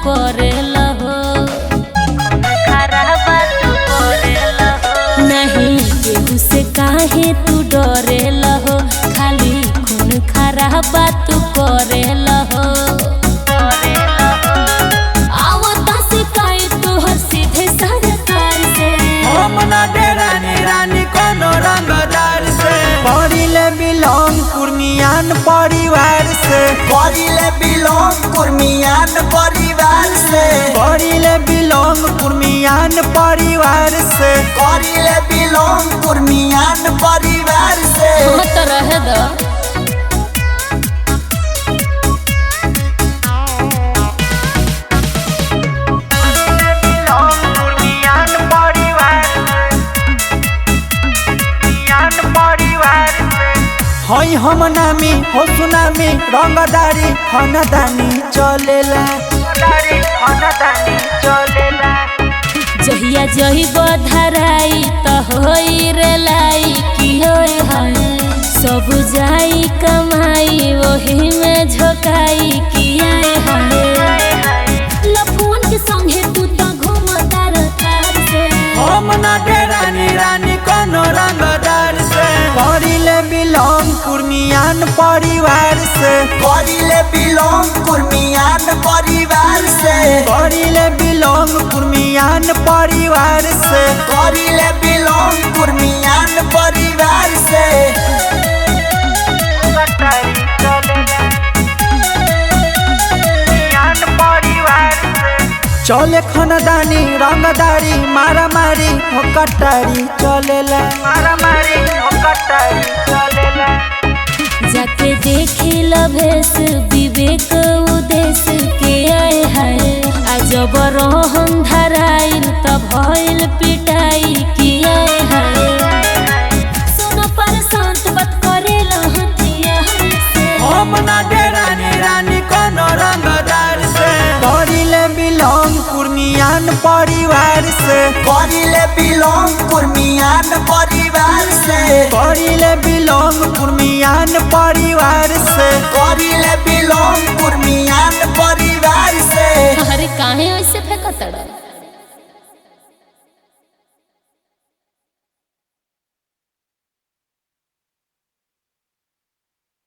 करेला हो, नहीं केहू से काहे तू डरेला हो, खाली खून खराब तू करेला हो। आवता से काहे तोहर सीधे सरकार से, हम ना डेरानी रानी कोनो रंगदार से। पढ़िले बिलोंग कुर्मियान परिवार से, पढ़िले बिलोंग कुर्मियान परिवार से, पढ़िले बिलोंग कुर्मियान परिवार से, पढ़िले बिलोंग कुर्मियान परिवार से। मत रहे द हई हम नामी हो सुनामी रंगदारी खानदानी चलेला, जहिया जही बधराई त होई रे लाई की होई हाय, सब जाई कमाई वही में झोकाई की आए हाय। लफुन के संगे तू तो घूमता रतार से, हम ना डेरानी रानी कोनो रंगदार से। पढ़िले बिलोंग कुर्मियान परिवार से, पढ़िले बिलोंग कुर्मियान परिवार से, पढ़िले बिलोंग कुर्मियान परिवार से, पढ़िले बिलोंग कुर्मियान परिवार से। चले खानदानी रंगदारी मारामारी हो कटारी चलेला, जाके देखी लभेस विवेक उद्देश्य के आए हाय। अजब रोहन धराइल त भइल पिटाई की आए हाय। सुन पर शांत बात करेला हथिया से, हम ना डेरानी रानी कोनो रंगदार से। पढ़िले बिलोंग कुर्मियान परिवार से, पढ़िले बिलोंग कुर्मियान परिवार से, पढ़िले बिलोंग कुर्मियान परिवार से, पढ़िले बिलोंग कुर्मियान परिवार से। अरे काहे ऐसे फेंकतड़।